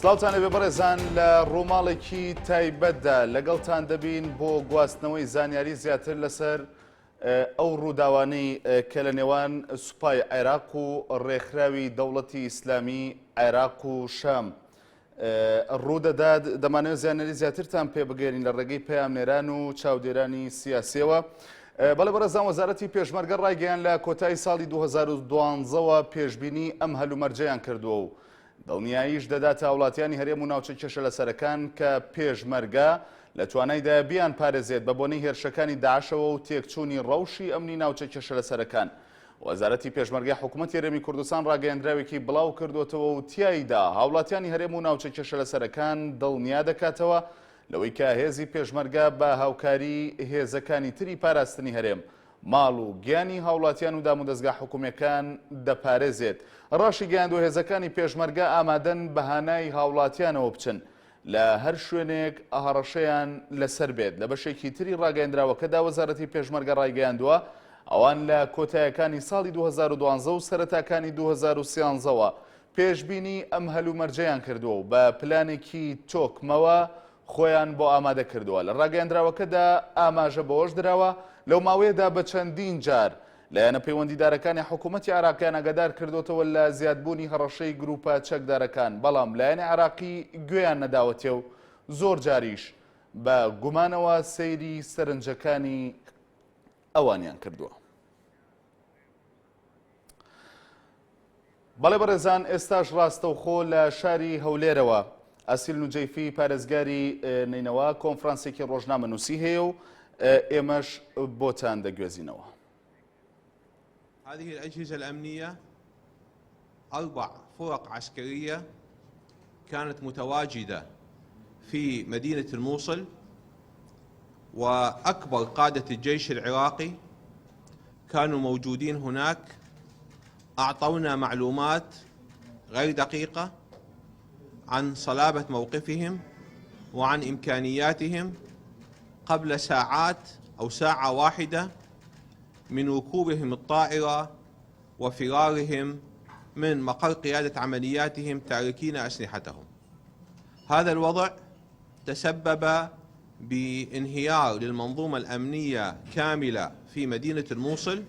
سلااوتان لەبێ بەڕێزان لە ڕووماڵێکی تایبەتدا لەگەڵتان دەبین بۆ گواستنەوەی زانیاری زیاتر لەسەر ئەو ڕووداوانەی کە لە نێوان سوپای عێراق و ڕێکخراوی دەوڵەتی ئیسلامی عێراق و شام ڕوودەدات. دەمانەوێت زانیاری زیاترتان پێ بگەێنین لە ڕێگەی پەیامنێران و چاودێرانی سیاسیەوە. بەڵێ بەڕێزان، وەزارەتی پێشمەرگە ڕایگەیان لە کۆتایی ساڵی 2012ەوە پێشبینی ئەم هەلومەرجەیان کردووە و دڵنیاییش دەداتە وڵاتیانی هەرێم و ناوچە کێشە لەسەرەکان کە پێشمەرگە لە توانایدا بیان پارێزێت بە بۆنەی هێرشەکانی داعشەوە و تێکچوونی ڕەوشی ئەمنی ناوچە کێشە لەسەرەکان. وەزارەتی پێشمەرگەی حکوومەتی هەرێمی کوردستان ڕاگەیەندراوێکی بڵاو کردوتەوە و تیایدا هاوڵاتیانی هەرێم و ناوچە کێشە لەسەرەکان دڵنیا دەکاتەوە لەوەی کە هێزی پێشمەرگە بە هاوکاری هێزەکانی تری پاراستنی هەرێم ماڵ و گیانی هاوڵاتیان و دام و دەستگا حکوومیەکان دەپارێزێت. ڕاشی گەیاندوە هێزەکانی پێشمەرگە ئامادەن بەهانای هاوڵاتیانەوە بچن لە هەر شوێنێک ئەهەڕەشەیان لەسەر بێت. لە بەشێکی تری ڕاگەیەندراوەکەدا وەزارەتی پێشمەرگە ڕایگەیاندووە ئەوان لە کۆتاییەکانی ساڵی 2012 و سەرەتاکانی 2013ەوە پێشبینی ئەم هەلومەرجەیان کردووە و بە پلانێکی تۆکمەوە خۆیان بۆ ئامادە کردووە. لە ڕاگەیەندراوەکەدا ئاماژە بەوەش درراوە لەو ماوەیەدا بە چەندین جار لایەنە پەیوەندیدارەکانی حکوومەتی عێراقیان ئەگەدار کردوتەوە لە زیادبوونی هەڕەشەی گروپە چەکدارەکان، بەڵام لایەنی عێراقی گوێیان نەداوەتێ و زۆر جاریش بە گومانەوە سەیری سەرنجەکانی ئەوانیان کردووە. بەڵێ بەڕێزان، ئێستاش ڕاستەوخۆ لە شاری هەولێرەوە ئەسیل نوجەیفی پارێزگاری نینەوە کۆنفرانسێکی ڕۆژنامەنووسی هەیە و ئێمەش بۆتان دەگوێزینەوە. هذه الأجهزة الأمنية 4 فرق عسكرية كانت متواجدة في مدينة الموصل، وأكبر قادة الجيش العراقي كانوا موجودين هناك. أعطونا معلومات غير دقيقة عن صلابة موقفهم وعن إمكانياتهم قبل ساعات أو ساعة واحدة من ركوبهم الطائرة وفرارهم من مقر قيادة عملياتهم تاركين أسلحتهم. هذا الوضع تسبب بانهيار للمنظومة الأمنية كاملة في مدينة الموصل.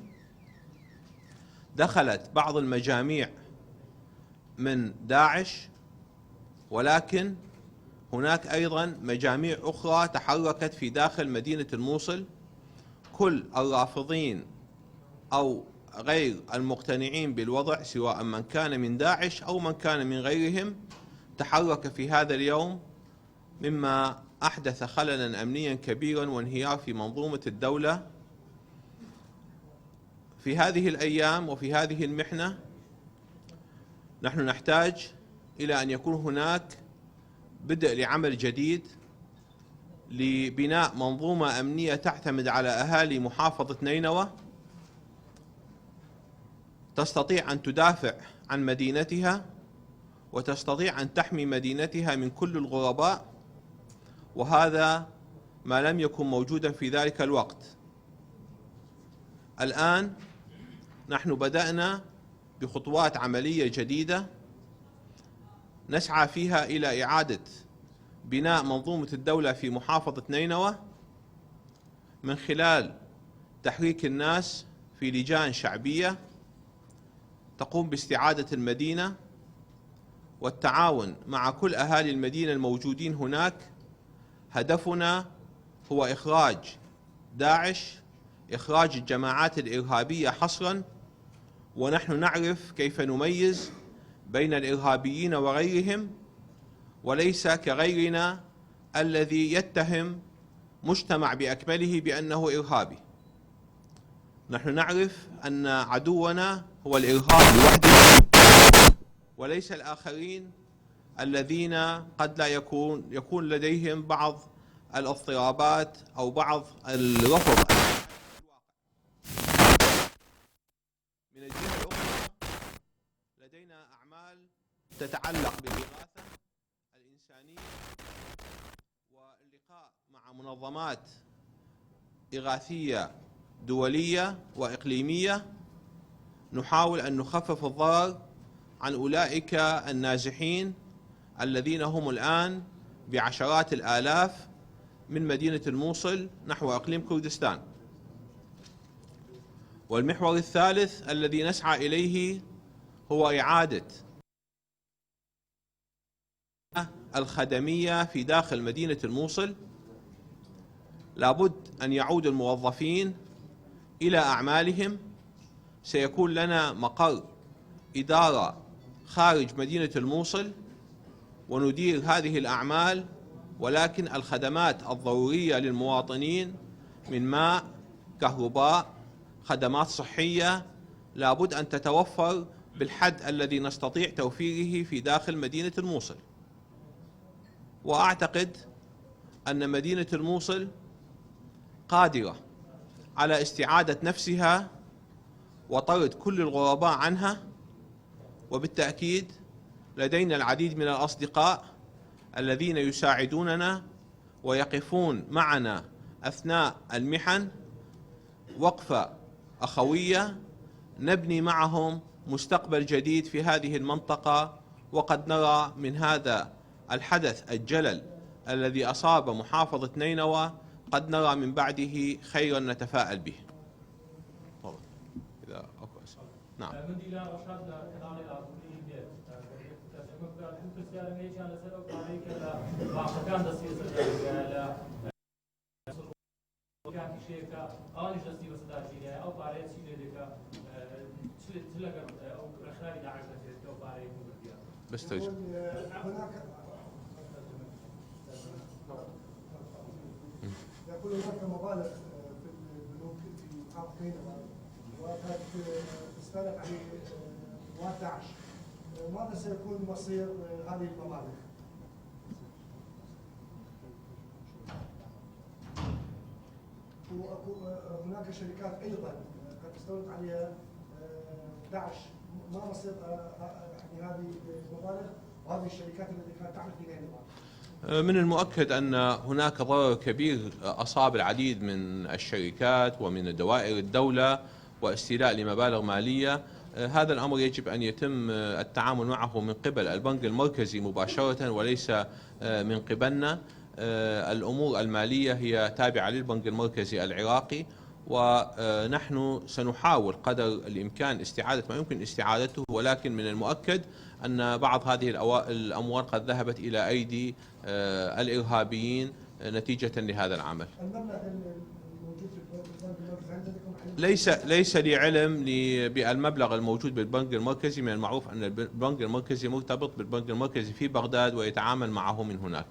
دخلت بعض المجاميع من داعش، ولكن هناك أيضا مجاميع أخرى تحركت في داخل مدينة الموصل. كل الرافضين أو غير المقتنعين بالوضع، سواء من كان من داعش أو من كان من غيرهم، تحرك في هذا اليوم، مما أحدث خللا أمنيا كبيرا وانهيار في منظومة الدولة. في هذه الأيام وفي هذه المحنة نحن نحتاج إلى أن يكون هناك بدء لعمل جديد لبناء منظومة أمنية تعتمد على أهالي محافظة نينوى، تستطيع أن تدافع عن مدينتها وتستطيع أن تحمي مدينتها من كل الغرباء، وهذا ما لم يكن موجودا في ذلك الوقت. الآن نحن بدأنا بخطوات عملية جديدة نسعى فيها إلى إعادة بناء منظومة الدولة في محافظة نينوى من خلال تحريك الناس في لجان شعبية تقوم باستعادة المدينة والتعاون مع كل أهالي المدينة الموجودين هناك. هدفنا هو إخراج داعش، إخراج الجماعات الإرهابية حصرا، ونحن نعرف كيف نميز بين الإرهابيين وغيرهم، وليس كغيرنا الذي يتهم مجتمع بأكمله بأنه إرهابي. نحن نعرف أن عدونا هو الإرهاب لوحده، وليس الآخرين الذين قد لا يكون لديهم بعض الاضطرابات أو بعض الرفض. من الجهة الأخرى لدينا أعمال تتعلق بالإغاثة الإنسانية واللقاء مع منظمات إغاثية دولية وإقليمية، نحاول أن نخفف الضرر عن أولئك النازحين الذين هم الآن بعشرات الآلاف من مدينة الموصل نحو إقليم كردستان. والمحور الثالث الذي نسعى إليه هو إعادة الخدمية في داخل مدينة الموصل. لابد أن يعود الموظفين إلى أعمالهم. سيكون لنا مقر إدارة خارج مدينة الموصل وندير هذه الأعمال، ولكن الخدمات الضرورية للمواطنين من ماء، كهرباء، خدمات صحية لابد أن تتوفر بالحد الذي نستطيع توفيره في داخل مدينة الموصل. وأعتقد أن مدينة الموصل قادرة على استعادة نفسها وطرد كل الغرباء عنها، وبالتأكيد لدينا العديد من الأصدقاء الذين يساعدوننا ويقفون معنا أثناء المحن وقفة أخوية نبني معهم مستقبل جديد في هذه المنطقة. وقد نرى من هذا الحدث الجلل الذي أصاب محافظة نينوى قد نرى من بعده خيرا نتفائل به. إذا أكو أسئلة. نعم. بس ترجع. يقول هناك مبالغ في البنوك في محافظة نينوى وقد استند عليه مواد داعش. ماذا سيكون مصير هذه المبالغ؟ وهناك شركات ايضا قد استولت عليها داعش. ما مصير يعني هذه المبالغ وهذه الشركات التي كانت تعمل في نينوى؟ من المؤكد أن هناك ضرر كبير أصاب العديد من الشركات ومن دوائر الدولة واستيلاء لمبالغ مالية. هذا الأمر يجب أن يتم التعامل معه من قبل البنك المركزي مباشرة وليس من قبلنا. الأمور المالية هي تابعة للبنك المركزي العراقي، ونحن سنحاول قدر الإمكان استعادة ما يمكن استعادته، ولكن من المؤكد أن بعض هذه الأموال قد ذهبت إلى أيدي الإرهابيين نتيجة لهذا العمل. ليس لي علم بالمبلغ الموجود بالبنك المركزي. من المعروف أن البنك المركزي مرتبط بالبنك المركزي في بغداد ويتعامل معه من هناك.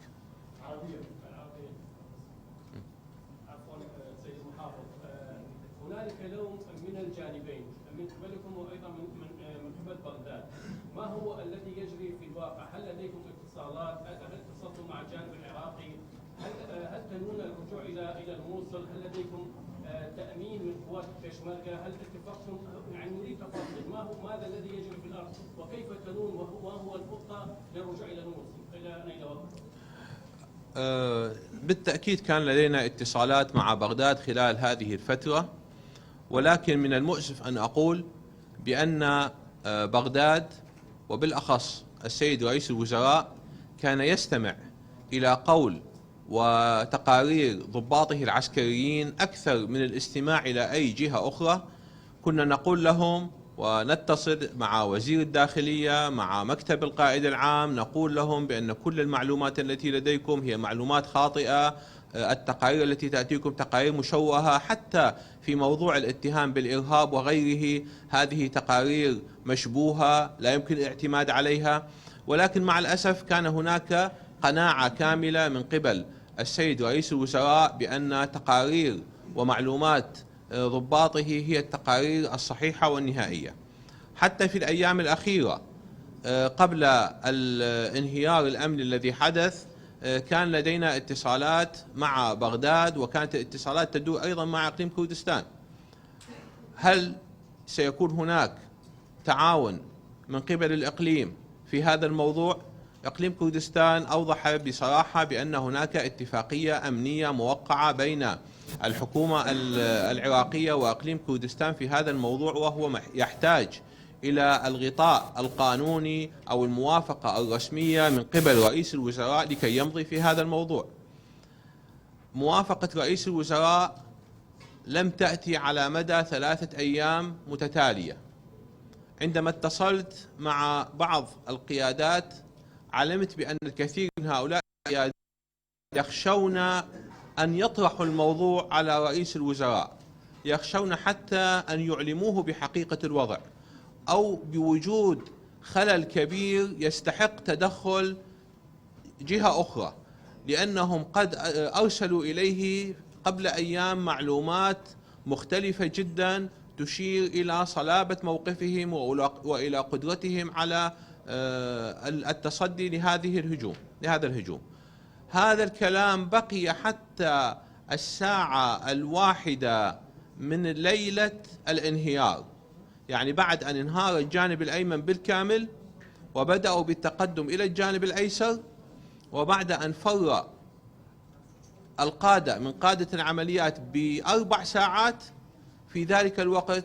هنالك لوم من الجانبين من قبلكم وايضا من قبل بغداد. ما هو الذي يجري في الواقع؟ هل لديكم اتصالات؟ هل اتصلتم مع الجانب العراقي؟ هل تنوون الرجوع الى الموصل؟ هل لديكم تامين من قوات البيشمركه؟ هل اتفقتم؟ يعني نريد تفاصيل ماذا الذي يجري في الارض وكيف تنون وما هو الخطه للرجوع الى الموصل الى نينوى؟ بالتأكيد كان لدينا اتصالات مع بغداد خلال هذه الفترة، ولكن من المؤسف أن أقول بأن بغداد وبالأخص السيد رئيس الوزراء كان يستمع إلى قول وتقارير ضباطه العسكريين أكثر من الاستماع إلى أي جهة أخرى. كنا نقول لهم ونتصل مع وزير الداخلية مع مكتب القائد العام نقول لهم بأن كل المعلومات التي لديكم هي معلومات خاطئة، التقارير التي تأتيكم تقارير مشوهة، حتى في موضوع الاتهام بالإرهاب وغيره هذه تقارير مشبوهة لا يمكن الاعتماد عليها. ولكن مع الأسف كان هناك قناعة كاملة من قبل السيد رئيس الوزراء بأن تقارير ومعلومات ضباطه هي التقارير الصحيحة والنهائية. حتى في الأيام الأخيرة قبل الانهيار الأمني الذي حدث كان لدينا اتصالات مع بغداد، وكانت الاتصالات تدور أيضا مع إقليم كردستان. هل سيكون هناك تعاون من قبل الإقليم في هذا الموضوع؟ إقليم كردستان أوضح بصراحة بأن هناك اتفاقية أمنية موقعة بين الحكومة العراقية وإقليم كردستان في هذا الموضوع، وهو يحتاج إلى الغطاء القانوني أو الموافقة الرسمية من قبل رئيس الوزراء لكي يمضي في هذا الموضوع. موافقة رئيس الوزراء لم تأتي على مدى 3 أيام متتالية. عندما اتصلت مع بعض القيادات علمت بأن الكثير من هؤلاء القيادات يخشون أن يطرحوا الموضوع على رئيس الوزراء، يخشون حتى أن يعلموه بحقيقة الوضع أو بوجود خلل كبير يستحق تدخل جهة أخرى، لأنهم قد أرسلوا إليه قبل أيام معلومات مختلفة جدا تشير إلى صلابة موقفهم وإلى قدرتهم على التصدي لهذا الهجوم. هذا الكلام بقي حتى الساعة 1 من ليلة الانهيار، يعني بعد أن انهار الجانب الأيمن بالكامل وبدأوا بالتقدم إلى الجانب الأيسر، وبعد أن فر القادة من قادة العمليات ب4 ساعات، في ذلك الوقت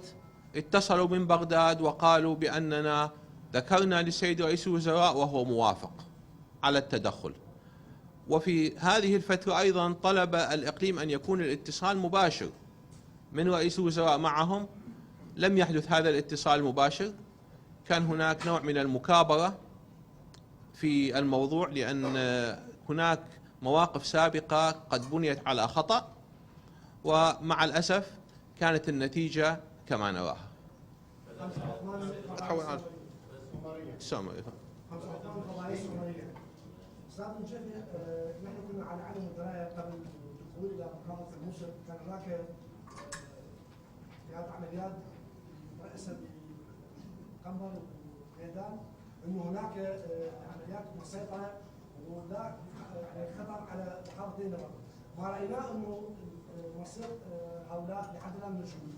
اتصلوا من بغداد وقالوا بأننا ذكرنا للسيد رئيس الوزراء وهو موافق على التدخل. وفي هذه الفترة أيضا طلب الإقليم أن يكون الاتصال مباشر من رئيس الوزراء معهم. لم يحدث هذا الاتصال المباشر، كان هناك نوع من المكابرة في الموضوع، لأن هناك مواقف سابقة قد بنيت على خطأ، ومع الأسف كانت النتيجة كما نراها. استاذ مجدي، نحن كنا على علم الدرايه قبل الدخول الى محافظه الموصل، كان هناك قيادة عمليات رئيسة قنبر وميدان انه هناك عمليات مسيطره ولا يعني خطر على محافظه نينوى. ما رايناه انه مصير هؤلاء لحد الان مجهول.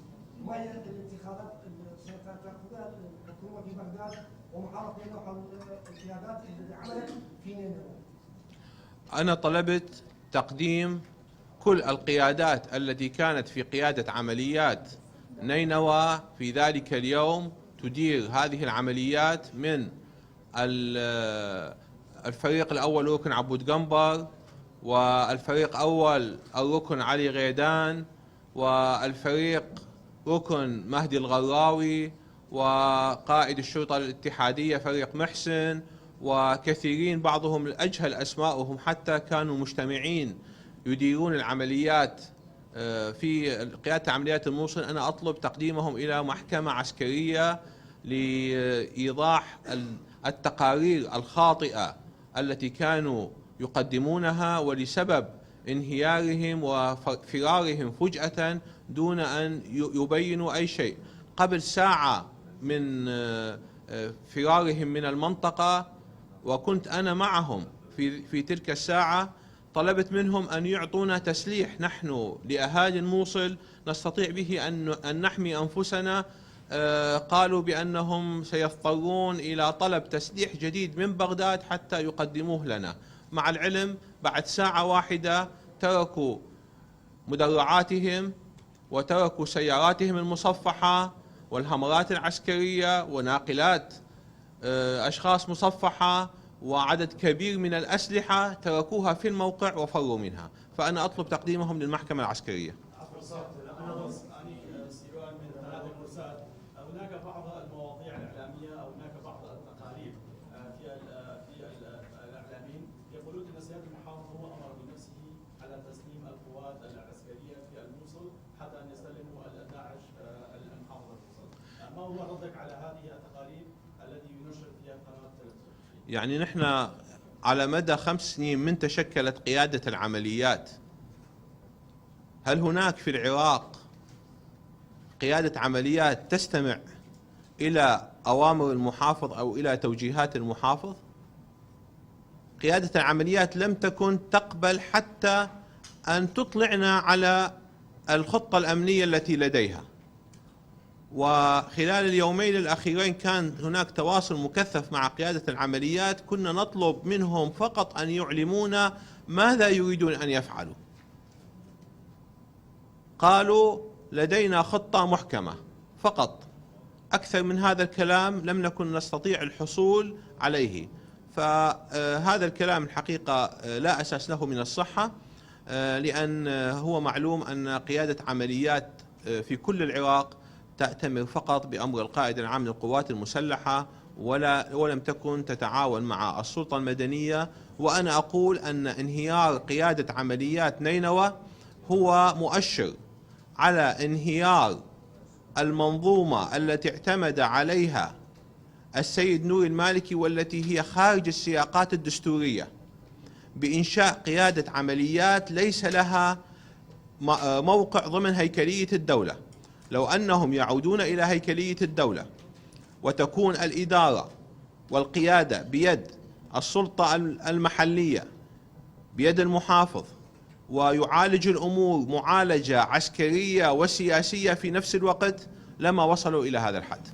ما هي الاتخاذات اللي ستتخذها الحكومه في بغداد ومحافظه نينوى حول القيادات اللي عملت في نينوى؟ أنا طلبت تقديم كل القيادات التي كانت في قيادة عمليات نينوى في ذلك اليوم تدير هذه العمليات، من الفريق الأول ركن عبود قنبر، والفريق أول الركن علي غيدان، والفريق ركن مهدي الغراوي، وقائد الشرطة الاتحادية فريق محسن، وكثيرين بعضهم أجهل أسماءهم حتى كانوا مجتمعين يديرون العمليات في قيادة عمليات الموصل. أنا أطلب تقديمهم إلى محكمة عسكرية لإيضاح التقارير الخاطئة التي كانوا يقدمونها، ولسبب انهيارهم وفرارهم فجأة دون أن يبينوا أي شيء. قبل ساعة من فرارهم من المنطقة وكنت أنا معهم في تلك الساعة، طلبت منهم أن يعطونا تسليح نحن لأهالي الموصل نستطيع به أن نحمي أنفسنا. قالوا بأنهم سيضطرون إلى طلب تسليح جديد من بغداد حتى يقدموه لنا، مع العلم بعد ساعة واحدة تركوا مدرعاتهم وتركوا سياراتهم المصفحة والهمرات العسكرية وناقلات أشخاص مصفحة وعدد كبير من الأسلحة، تركوها في الموقع وفروا منها. فأنا أطلب تقديمهم للمحكمة العسكرية. هناك بعض المواضيع الإعلامية أو هناك بعض التقارير في الإعلاميين يقولون أن سيادة المحافظ هو أمر بنفسه على تسليم القوات العسكرية في الموصل حتى أن يسلموا داعش المحافظة الموصل. ما هو ردك على هذه التقارير التي ينشر فيها قناة تلفزيون؟ يعني نحن على مدى 5 سنين من تشكلت قيادة العمليات، هل هناك في العراق قيادة عمليات تستمع إلى أوامر المحافظ أو إلى توجيهات المحافظ؟ قيادة العمليات لم تكن تقبل حتى أن تطلعنا على الخطة الأمنية التي لديها. وخلال اليومين الأخيرين كان هناك تواصل مكثف مع قيادة العمليات، كنا نطلب منهم فقط أن يعلمونا ماذا يريدون أن يفعلوا. قالوا لدينا خطة محكمة فقط، أكثر من هذا الكلام لم نكن نستطيع الحصول عليه. فهذا الكلام الحقيقة لا أساس له من الصحة، لأن هو معلوم أن قيادة عمليات في كل العراق تأتمر فقط بأمر القائد العام للقوات المسلحة، ولم تكن تتعاون مع السلطة المدنية. وأنا أقول أن انهيار قيادة عمليات نينوى هو مؤشر على انهيار المنظومة التي اعتمد عليها السيد نور المالكي، والتي هي خارج السياقات الدستورية، بإنشاء قيادة عمليات ليس لها موقع ضمن هيكلية الدولة. لو أنهم يعودون إلى هيكلية الدولة وتكون الإدارة والقيادة بيد السلطة المحلية، بيد المحافظ، ويعالج الأمور معالجة عسكرية وسياسية في نفس الوقت، لما وصلوا إلى هذا الحد.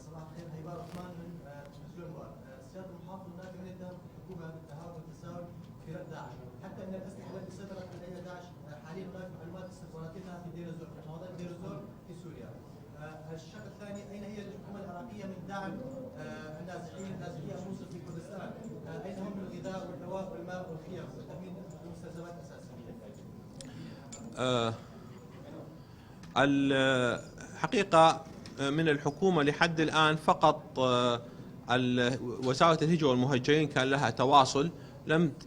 صباح الخير، هيبار الرحمن من تلفزيون وار. سيادة المحافظ هناك من يتهم الحكومة بالتهاون والتساهل في رد داعش، حتى ان الاسلحه التي صدرت لدى داعش حاليا هناك معلومات استخباراتية في دير الزور، في مناطق دير الزور في سوريا. الشق الثاني، اين هي الحكومة العراقية من دعم النازحين الموصل في كردستان؟ اين هم من الغذاء والدواء والماء والخيام وتامين المستلزمات الاساسية؟ الحقيقة من الحكومة لحد الآن فقط وزارة الهجرة والمهجرين كان لها تواصل،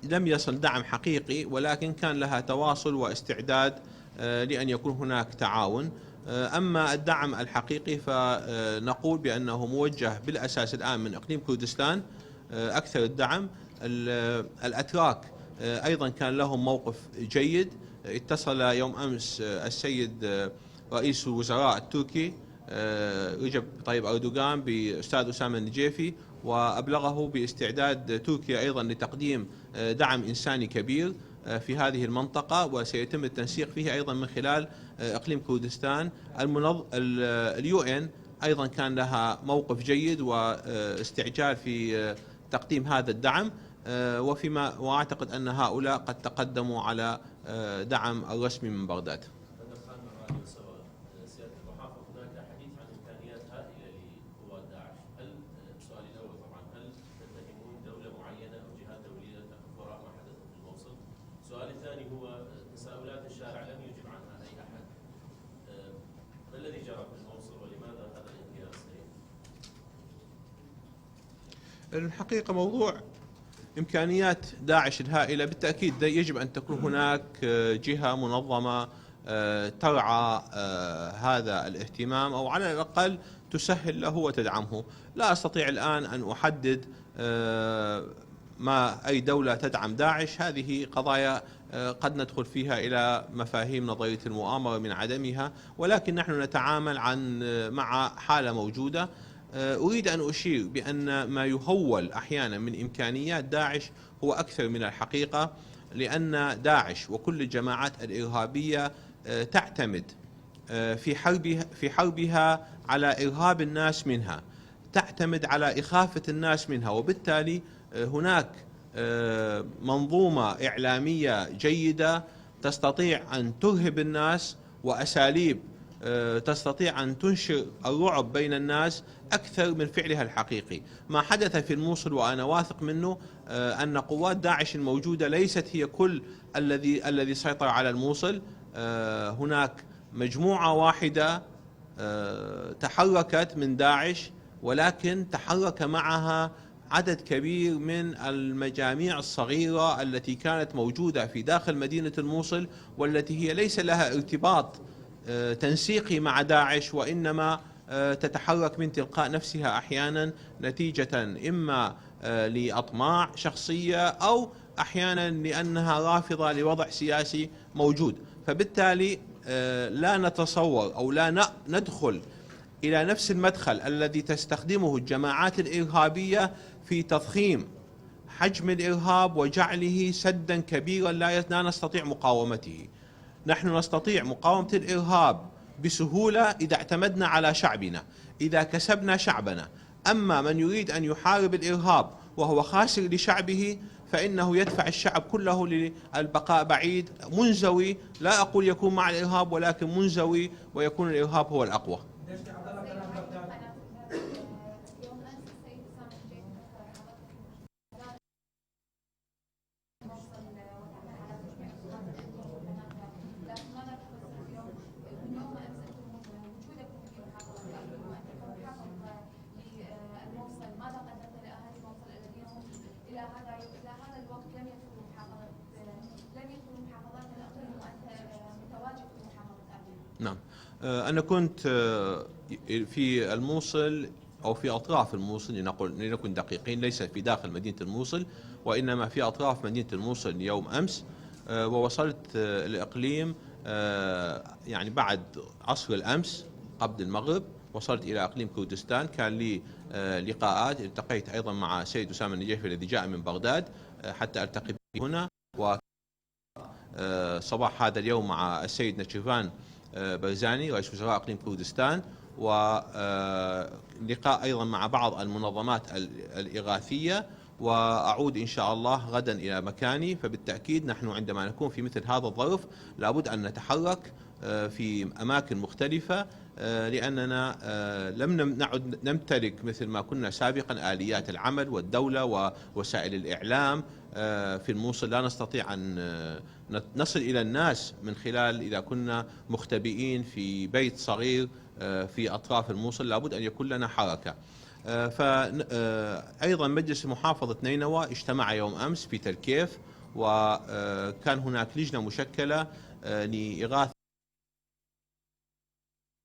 لم يصل دعم حقيقي، ولكن كان لها تواصل واستعداد لأن يكون هناك تعاون. أما الدعم الحقيقي فنقول بأنه موجه بالأساس الآن من إقليم كردستان أكثر الدعم. الأتراك أيضا كان لهم موقف جيد. اتصل يوم أمس السيد رئيس الوزراء التركي رجب طيب أردوغان بأستاذ أسامة النجيفي، وأبلغه باستعداد تركيا أيضا لتقديم دعم إنساني كبير في هذه المنطقة، وسيتم التنسيق فيه أيضا من خلال إقليم كردستان. اليو إن أيضا كان لها موقف جيد واستعجال في تقديم هذا الدعم، وأعتقد أن هؤلاء قد تقدموا على دعم الرسمي من بغداد. سيادة المحافظ، هناك حديث عن إمكانيات هائلة لقوات داعش. السؤال الأول طبعا، هل تتهمون دولة معينة أو جهات دولية وراء ما حدث في الموصل؟ السؤال الثاني هو تساؤلات الشارع لم يجب عنها أي أحد. ما الذي جرى في الموصل ولماذا هذا الانهيار السريع؟ الحقيقة موضوع إمكانيات داعش الهائلة بالتأكيد يجب أن تكون هناك جهة منظمة ترعى هذا الاهتمام، أو على الأقل تسهل له وتدعمه. لا أستطيع الآن أن أحدد ما أي دولة تدعم داعش. هذه قضايا قد ندخل فيها إلى مفاهيم نظرية المؤامرة من عدمها، ولكن نحن نتعامل مع حالة موجودة. أريد أن أشير بأن ما يهول أحيانا من إمكانيات داعش هو أكثر من الحقيقة، لأن داعش وكل الجماعات الإرهابية تعتمد في حربها على إرهاب الناس منها، تعتمد على إخافة الناس منها، وبالتالي هناك منظومة إعلامية جيدة تستطيع أن ترهب الناس، وأساليب تستطيع أن تنشر الرعب بين الناس أكثر من فعلها الحقيقي. ما حدث في الموصل وأنا واثق منه أن قوات داعش الموجودة ليست هي كل الذي سيطر على الموصل. هناك مجموعة واحدة تحركت من داعش، ولكن تحرك معها عدد كبير من المجاميع الصغيرة التي كانت موجودة في داخل مدينة الموصل، والتي هي ليس لها ارتباط تنسيقي مع داعش، وإنما تتحرك من تلقاء نفسها أحيانا نتيجة إما لأطماع شخصية أو أحيانا لأنها رافضة لوضع سياسي موجود. فبالتالي لا نتصور أو لا ندخل إلى نفس المدخل الذي تستخدمه الجماعات الإرهابية في تضخيم حجم الإرهاب وجعله سدا كبيرا لا نستطيع مقاومته. نحن نستطيع مقاومة الإرهاب بسهولة إذا اعتمدنا على شعبنا، إذا كسبنا شعبنا. أما من يريد أن يحارب الإرهاب وهو خاسر لشعبه فإنه يدفع الشعب كله للبقاء بعيد، منزوي. لا أقول يكون مع الإرهاب، ولكن منزوي، ويكون الإرهاب هو الأقوى. أنا كنت في الموصل أو في أطراف الموصل، لنكن دقيقين، ليس في داخل مدينة الموصل وإنما في أطراف مدينة الموصل يوم أمس، ووصلت الإقليم يعني بعد عصر الأمس قبل المغرب. وصلت إلى إقليم كردستان، كان لي لقاءات، التقيت أيضا مع السيد أسامة النجيفي الذي جاء من بغداد حتى ألتقي به هنا، وصباح هذا اليوم مع السيد نتشيفان برزاني رئيس وزراء إقليم كردستان، ولقاء أيضا مع بعض المنظمات الإغاثية، وأعود إن شاء الله غدا إلى مكاني. فبالتأكيد نحن عندما نكون في مثل هذا الظرف لابد أن نتحرك في أماكن مختلفة، لأننا لم نعد نمتلك مثل ما كنا سابقا آليات العمل، والدولة ووسائل الإعلام في الموصل لا نستطيع أن نصل إلى الناس من خلال إذا كنا مختبئين في بيت صغير في أطراف الموصل، لابد أن يكون لنا حركة. فأيضا مجلس محافظة نينوى اجتمع يوم أمس في تركيف، وكان هناك لجنة مشكلة لإغاثة،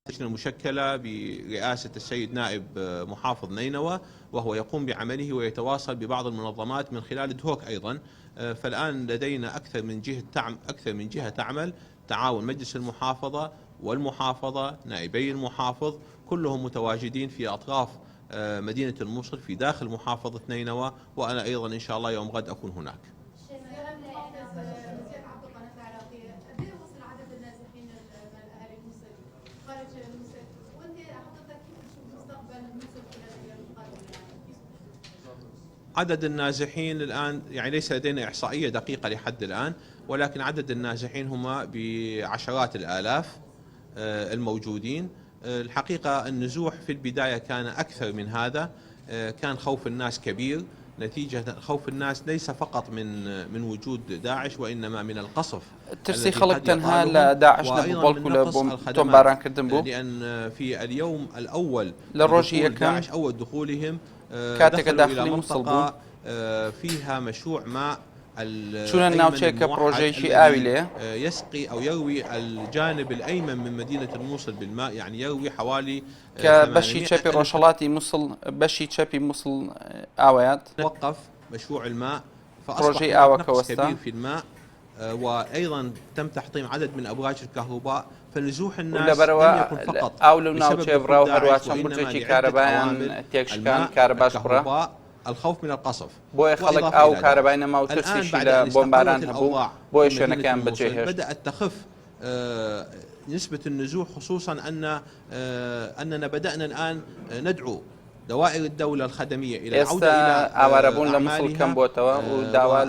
لجنة مشكلة برئاسة السيد نائب محافظ نينوى، وهو يقوم بعمله ويتواصل ببعض المنظمات من خلال الدهوك أيضا. فالآن لدينا أكثر من جهة تعمل، تعاون مجلس المحافظة والمحافظة، نائبي المحافظ كلهم متواجدين في أطراف مدينة الموصل في داخل محافظة نينوى، وأنا أيضا إن شاء الله يوم غد أكون هناك. عدد النازحين الآن يعني ليس لدينا إحصائية دقيقة لحد الآن، ولكن عدد النازحين هم بعشرات الآلاف الموجودين. الحقيقة النزوح في البداية كان أكثر من هذا، كان خوف الناس كبير، نتيجة خوف الناس ليس فقط من وجود داعش وإنما من القصف. ترسي خلق تنها لداعش نبولكو تومباران كردنبو، لأن في اليوم الأول للروجية داعش أول دخولهم كاتك داخلي منطقة فيها مشروع ماء شو ناوتشيك بروجيشي آويلة يسقي أو يروي الجانب الأيمن من مدينة الموصل بالماء، يعني يروي حوالي كبشي تشابي روشلاتي موصل بشي تشابي موصل آويات. وقف مشروع الماء فأصبح نقص كبير في الماء، وأيضا تم تحطيم عدد من أبراج الكهرباء. فنزوح الناس لم يكن فقط بسبب الكهرباء، الخوف من القصف، بوي خلق أو كهرباء ما وترسيش إلى بومباران هبو بوي شو كان بتجهش. بدأت تخف نسبة النزوح، خصوصا أننا بدأنا الآن ندعو دوائر الدولة الخدمية إلى العودة إلى أعمالها لمصل كمبوتوا ودعوة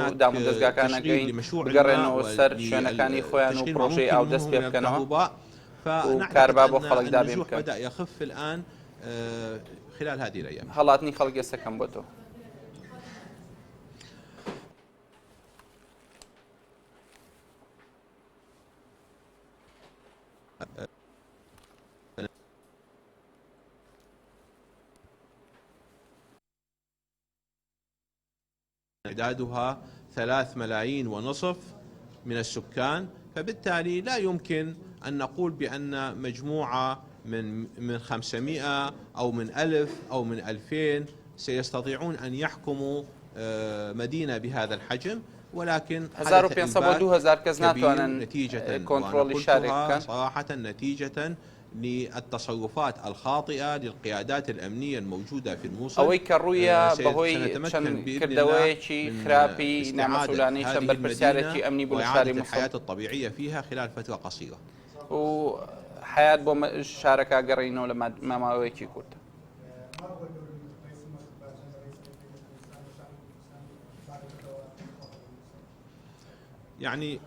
دعم دزجا كان جاي بقرنوا السر شو كان يخوانوا بروجي أو دس بيبكنوا وكهرباء بخلق دابي النزوح بدأ يخف الآن خلال هذه الأيام. خلاتني خلق يسا كمبوتو. تعدادها 3.5 ملايين من السكان، فبالتالي لا يمكن أن نقول بأن مجموعة من 500 أو من 1000 أو من 2000 سيستطيعون أن يحكموا مدينة بهذا الحجم، ولكن حدث كبير نتيجة صراحة نتيجة للتصرفات الخاطئة للقيادات الأمنية الموجودة في الموصل. أوي كرويا بهوي شن كردويشي خرابي نعم سولاني شن بالبرسالة أمني بولشاري مصر الحياة الطبيعية فيها خلال فترة قصيرة. وحياة بوم شاركة قرينو لما ما ويكي كورت. يعني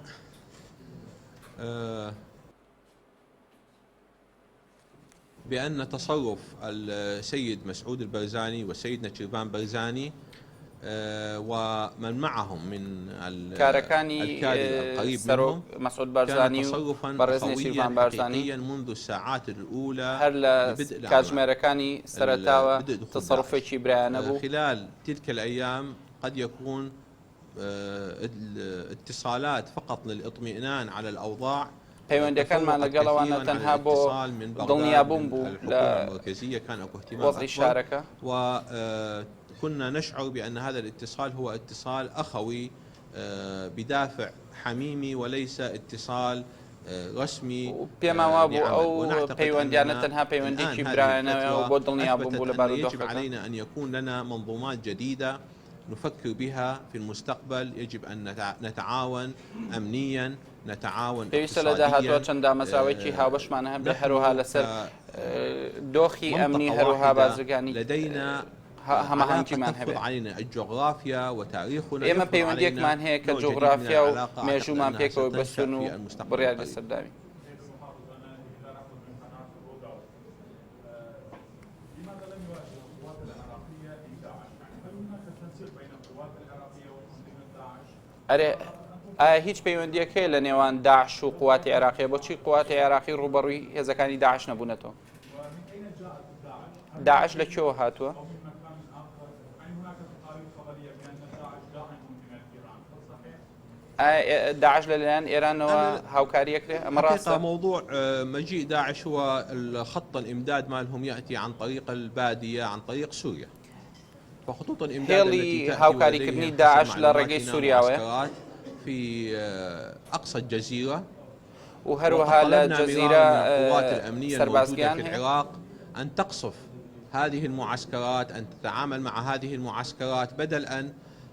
بأن تصرف السيد مسعود البرزاني والسيد نتشيفان برزاني ومن معهم من الكادر القريب منهم كان تصرفا قويا حقيقيا منذ الساعات الأولى لبدء العمل. خلال تلك الأيام قد يكون اتصالات فقط للإطمئنان على الأوضاع پەیوەندیەکانمان لەگەڵەوانە تەنها بۆ دڵنیابوون بوو لە وەضعی شارەکە. وكنا نشعر بأن هذا الاتصال هو اتصال أخوي بدافع حميمي وليس اتصال رسمي. پێمان وا بوو ئەو پەیوەندیانە تەنها پەیوەندێکی برایانەوە بۆ دڵنیابوون بوو لە بارودۆخەکە. يجب علينا أن يكون لنا منظومات جديدة نفكر بها في المستقبل. يجب أن نتعاون أمنيا، نتعاون پێویستە لە داهاتوە چەند دامەزراوەیەکی هاوبەشمان هەبێ هەروەها لەسەر دۆخی ئەمنی هەروەها بازرگانی لدينا هەماهەنگیمان هەبێت. علينا الجغرافيا وتاريخنا. ئێمە پەیوەندیەکمان هەیە کە جغرافیا و مێژومان پێکەوە بەستون و بڕیار لەسەرداوی. ئەرێ ئایا هیچ پەیوەندیەکەی لە نێوان داعش و قواتی عێراقیە؟ بۆچی قواتی عێراقی ڕوبەڕووی هێزەکانی داعش نەبوونەتەوە؟ داعش لەکوێوە هاتووە؟ داعش لەلایەن ئێرانەوە هاوکاریەکرێ؟ ئەمە ڕاستە؟ موضوع مجيء داعش هو الخط الإمداد مالهم يأتي عن طريق البادية عن طريق سوريا. فخطوط الإمداد التي هاوکاریکردنی داعش لە ڕێگەی سووریاوە في أقصى الجزيرة، وهروها لجزيرة القوات الأمنية الموجودة في العراق أن تقصف هذه المعسكرات، أن تتعامل مع هذه المعسكرات بدل أن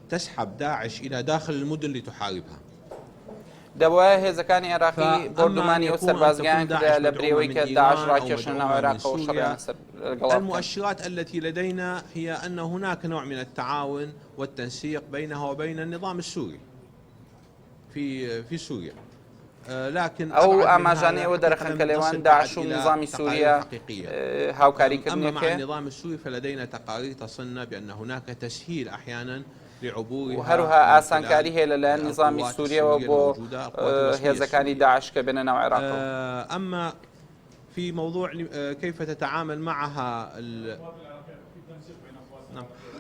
تسحب داعش إلى داخل المدن لتحاربها. دەبواە هێزەکانی عێراقی بردومانی و سەربازگیان کرا لە برێوەی کە داعش ڕاکێشن ناو عێراق و شەڕیان لەگەڵ. المؤشرات التي لدينا هي أن هناك نوع من التعاون والتنسيق بينها وبين النظام السوري في سوريا. لكن أو ئاماژانەی ئەوە دەرەخەن کە لەوان داعش و نظامی سووریا هاوکاریکردنەکە. أما مع النظام السوري فلدينا تقارير تصلنا بأن هناك تسهيل أحيانا لعبور. وهروها ئاسانکاری هەیە لەلایەن نظامی سووریەوە بۆ هێزەکانی داعش کە بێنە ناو عێراقەوە. أما في موضوع كيف تتعامل معها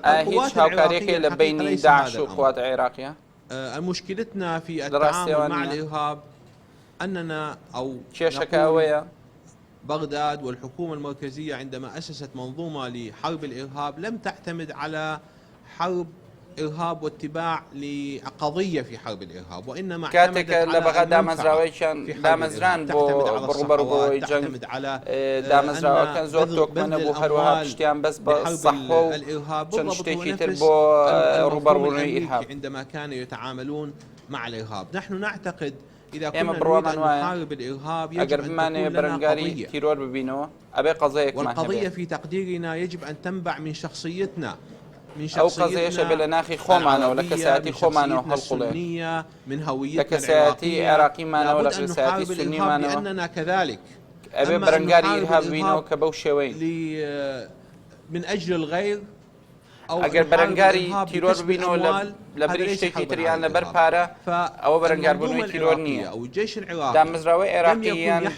هیچ هاوکاریەکێ لە بینی داعش و قوات عێراقیە؟ مشكلتنا في التعامل مع الإرهاب أننا أو بغداد والحكومة المركزية عندما أسست منظومة لحرب الإرهاب لم تعتمد على حرب إرهاب واتباع لقضية في حرب الإرهاب، وإنما اعتمدت على دامزران تعتمد على دامزراوەکان زۆر تۆکمەنە بۆ هەروەها پشتیان بەس بە سەحوە و چەند شتێکی تر بۆ ڕوبەڕوونی ئیرهاب. عندما كانوا يتعاملون مع الإرهاب نحن نعتقد إذا كنا نريد أن نحارب الإرهاب يجب أن تكون لنا قضية، والقضية في تقديرنا يجب أن تنبع من شخصيتنا، أو قضية بلناخي خومان ولا كساتي خومان وهالقلة من هويتنا كساتي عراقي ما ولا كساتي سني ما لأننا كذلك. أبي برنجاري إرهاب بينو كبوشوين من أجل الغير أو أجر برنجاري تيرور بينو لبريش تيجي تريان لبر بارا أو برنجار بينو تيرور نية أو الجيش العراقي دام مزراوي عراقيان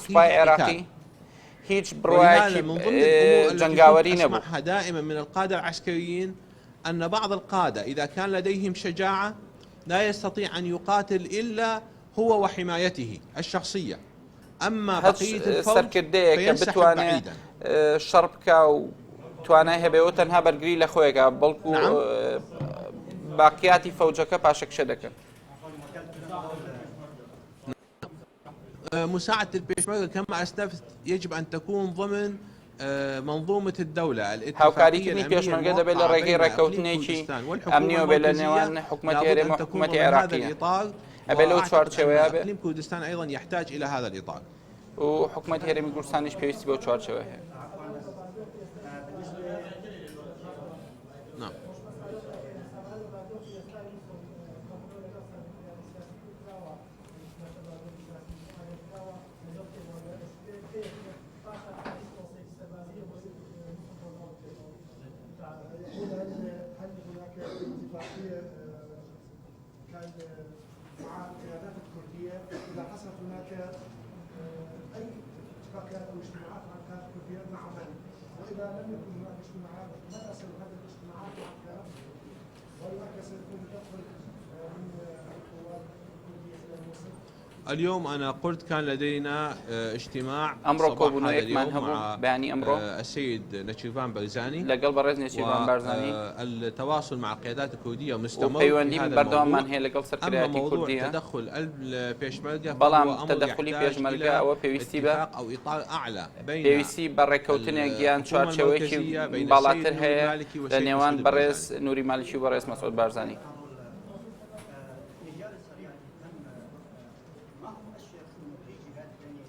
سباي عراقي هيج برواكي جنگاوري نبو. أسمعها دائما من القادة العسكريين أن بعض القادة إذا كان لديهم شجاعة لا يستطيع أن يقاتل إلا هو وحمايته الشخصية، أما بقية الفوج فينسحب بعيدا. شربكا وتوانای هەبێ و تەنها بەرگری لە خۆیەکە بەڵکو باقیاتی فەوجەکە پاشەکشە دەکەن. مساعدة البيشمركة كما أسلفت يجب أن تكون ضمن منظومة الدولة الاتفاقية الأمنية الموقعة بين الكردستان والحكومة المركزية. لابد أن تكون ضمن هذا الإطار، وإقليم كردستان أيضا يحتاج إلى هذا الإطار. وحكومة هرمي كردستانش پێویستی بۆ چوارچێوە هەیە. نعم. مع القيادات الكردية إذا حصلت هناك أي اتفاقيات أو اجتماعات مع القيادات الكردية مع من؟ وإذا لم يكن هناك اجتماعات متى سيكون هذه الاجتماعات مع القيادات الكردية؟ وهناك سيكون تدخل من القوات الكردية إلى الموصل؟ اليوم أنا قلت كان لدينا اجتماع أمرو صباح كوبونو هذا يكمان اليوم هبو مع بياني أمرو السيد نتشيفان بارزاني لقل برز نتشيفان بارزاني والتواصل مع القيادات الكردية مستمر وبيوان في دي هذا بردوام من الموضوع. هي لقل أما سركرياتي موضوع كردية تدخل البيشمركة فهو بلام أمر تدخلي يحتاج بيشمركة إلى أو بيويستي با اتفاق أو إطار أعلى بين بيويستي بركوتني جيان الحكومة شوارچەوەیەکی المركزية بين باڵاتر السيد نوري هەیە مالكي لە والسيد نێوان مسعود البارزاني. بەڕێز نوری مالیکی و بەڕێز مەسعود بارزاني. الانهيار السريع اللي تم ما هو اشياء في جهات ثانيه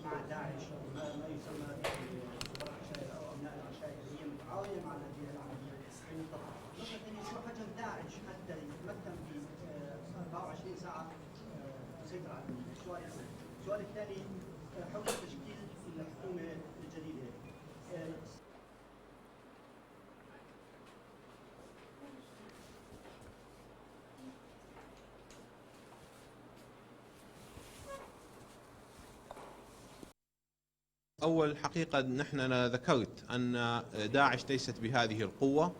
مع داعش ما يسمى بكبار العشائر او ابناء العشائر اللي هي متعاونه مع هذه العمليه الاسرائيليه. النقطه الثانيه شو حجم داعش حتى يتمكن في 24 ساعه يسيطر على السؤال الثاني. السؤال الثاني حول تشكيل الحكومه الجديده. أول حقيقة نحن أنا ذكرت أن داعش ليست بهذه القوة،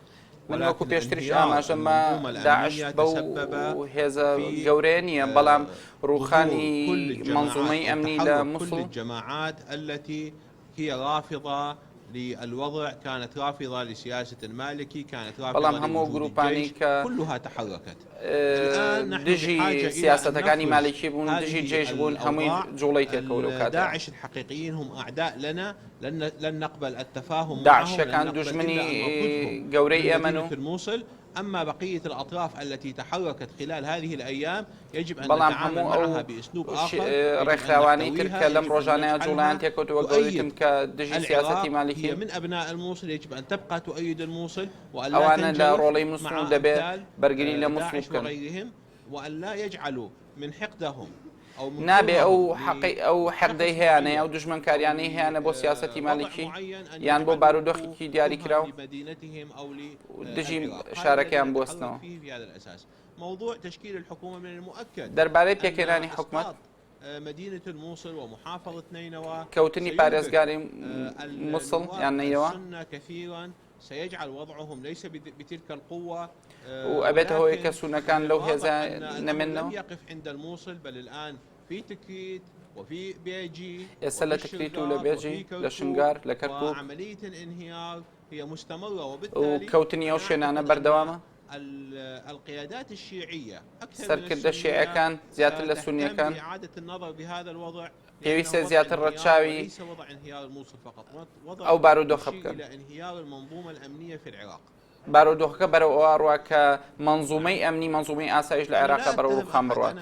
من وەکو پێشتریش ئاماژەمە داعش بەو هێزە گەورەیە نییە بەڵام ڕووخانی منظومەی ئەمنی لە كل موسڵ الجماعات التي هي رافضة للوضع، كانت رافضة لسياسة المالكي، كانت رافضة بەڵام هەموو لوجود گروپانی الجيش، کە كلها تحركت. دژی سیاسەتەکانی مالکی بوون دژی جێش بوون هەمووی جوڵەی تێکەوە لەو کاتە. داعش الحقيقيين هم أعداء لنا، لن نقبل التفاهم داعش معهم، كان لن نقبل دجمني إلا أن نطردهم قوري من يمنو. مدينة الموصل. أما بقية الأطراف التي تحركت خلال هذه الأيام يجب أن بەڵام نتعامل هەموو معها ئەو بأسلوب آخر. ڕێکخراوانەی تر کە لەم ڕۆژانەیە جوڵیان تێکەوتووە گەوریتم کە دژی سیاسەتی هي مالکی من أبناء الموصل، يجب أن تبقى تؤيد الموصل وأن ئەوانە لا لە تنجرف ڕۆڵەی مووسڵ مع دەبێت أمثال بەرگری لە مووسڵ داعش بکەن. وغيرهم، وأن لا يجعلوا من حقدهم أو من نابێ ئەو ظلمهم حەقی ئەو حەقدەی هەیەە ئەو دژمنکاریانەی هەیەە بۆ سیاسەتی مالکی یان بۆ بارودۆخێکی دیاری کراو دژی شارەکەیان بوەستنەوە. موضوع تشكيل الحكومة من المؤكد دەربارەی پێکێنانی حکومەت مدينة الموصل ومحافظة نينوى کەوتنی پارێزگاری مووسڵ یان نەیەوە كثيرا سيجعل وضعهم ليس بتلك القوة، و ئەبێتە هۆی کە سوونەکان لەو هێزە لم نەمێنەوە. يقف عند الموصل بل الآن في تكريت وفي بيجي ئێستا لە تکریت و لە بێجی لە شنگار لە کەرکووک وعملية الانهيار هي مستمرة، و وبالتالي کەوتنی ئەو شوێنانە بەردەوامە. القيادات الشيعية أكثر من سەرکردە شیعەکان زیاتر لە سونیەکان إعادة النظر بهذا الوضع، پێویستە زیاتر ڕەتچاوی ليس وضع انهيار الموصل فقط، وضع ئەو بارودۆخە يشير بکەن. إلى انهيار المنظومة الأمنية في العراق. بارودۆخەکە بەرەو ئەوڕوا کە منظومەی ئەمنی منظومەی ئاسایش لە عێراقا بەرەو ڕووخان بڕوات.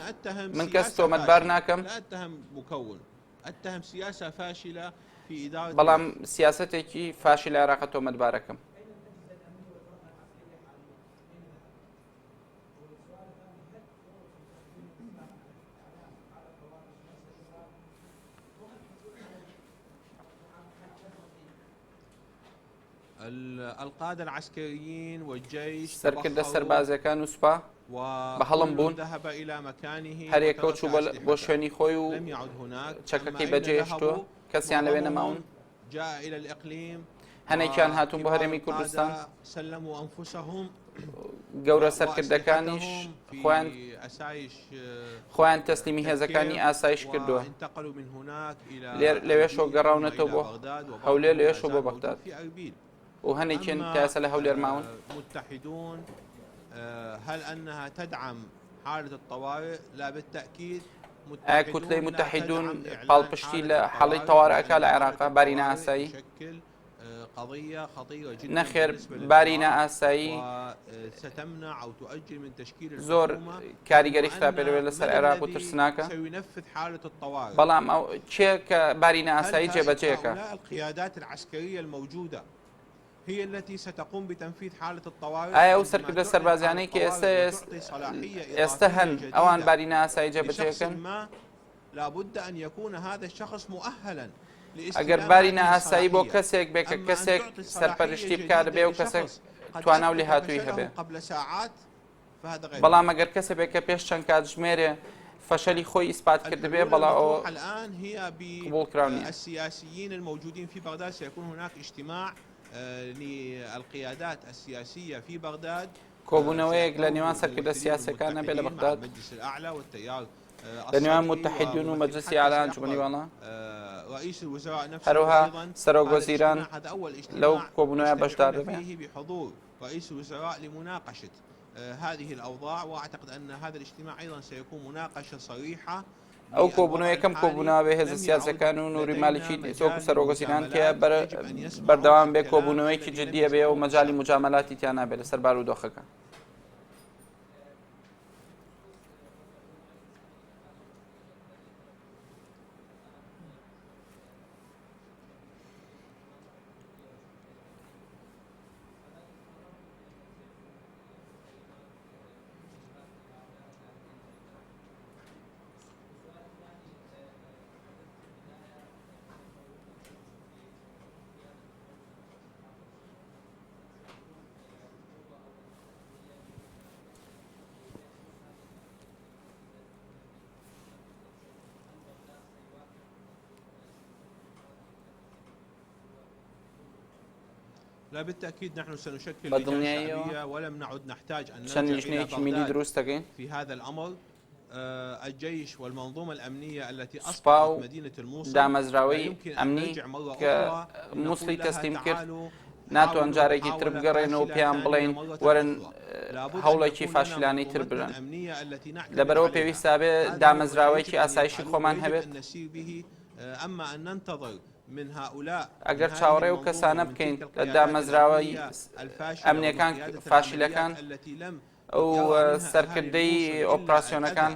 من کەس تۆمەتبار ناکەم، لا أتهم مكون، أتهم سياسة فاشلة في إدارة بەڵام سیاسەتێکی فاشی لە عێراقا تۆمەتبارەکەم. القادة العسكريين والجيش سەرکردە سەربازەکان و سوپا بەهەڵم بوون، ذهب إلى مكانه هەرێکەوت چوو بۆ شوێنی خۆی و لم يعد هناك. چەکەکەی بەجێهێشتووە کەسیان لەوێ نەماون. جاء إلى الإقليم هەنێکیان هاتوون بۆ هەرێمی کوردستان. سلموا أنفسهم گەورە سەرکردەکانیش خۆیان تەسلیمی هێزەکانی ئاسایش کردووە. لەوێشەوە گەڕاونەتەوە بۆ هەولێر، لەوێشەوە بۆ بەغداد و هەنێکیان تاسە لە هەولێر ماون. متحدون هل أنها تدعم حالة الطوارئ؟ لا بالتأكيد. ئایا کوتلەی متحدون پاڵپشتی لە حەڵی تەوارەکە لە عێراقا بارینە ئاسایی؟ نەخێر، بارینە ئاسایی زۆر کاریگەری خراپێنەوێت لەسەر عێراق و ترسناکە، بەڵام ئەو چێ کە بارینە ئاسایی جێبەجێەکە. القيادات العسكرية الموجودة هي التي ستقوم بتنفيذ حالة الطوارئ. ئایا ئەو سەرکردە سەربازیانەی کە ئێستا هەن ئەوان بارینە ئاسایی جێبەجێەکەن؟ لابد أن يكون هذا الشخص مؤهلا. ئەگەر بارینە ئاسایی بۆ کەسێک بێ کە کەسێک سەرپەرشتی بکات بێ و کەسێک توانا و لێهاتووی هەبێ، بەڵام ئەگەر کەسە بێ کە پێش چەند کات ژمێرێ فشلی خۆی ئیسپات کردبێ بەڵام ئەو قبول کراو نییە. السياسيين الموجودين في بغداد سيكون هناك اجتماع للقيادات السياسية في بغداد. کۆبوونەوەیەک لە نێوان سەرکردە سیاسەکانە بێ لە بەغداد لە نێوان متحیدون و مەجلیسی ئالا ئەنجومەنی وەڵا هەروەها سەرۆک وەزیران لەو کۆبوونەوەیە بەشدار دەبێت. رئيس الوزراء لمناقشة هذه الأوضاع، وأعتقد أن هذا الاجتماع أيضا سيكون مناقشة صريحة. ئەو کۆبوونەوە یەکەم کۆبوونەوە بێ هێزە سیاسەکان و نووری مالیکی تۆکو سەرۆکوەزیران تێ بەردەوام بێ کۆبوونەوەیکی جدیە بێ و مەجالی مجاملاتی تیان نابێت لەسەر بارودۆخەکە. لا بالتأكيد نحن سنشكل لجان شعبية ولم نعد نحتاج أن نلجأ إلى بغداد في هذا الأمر. الجيش والمنظومة الأمنية التي أصبحت مدينة الموصل يمكن أن نرجع مرة أخرى موصلي تسليم كرد ناتو ئەنجارێکی تر بگەڕێنەوە پێیان بڵێن وەرن هەوڵێکی فاشلانەی تر برن. لەبەرەوە پێویستە بێ دامەزراوەیەکی ئاسایشی خۆمان هەبێت. ئەگەر چاوەڕێ و کەسانە بکەین لە دامەزراوەی ئەمنیەکان فاشیلەکان ئەو سەرکردەی ئۆپراسیۆنەکان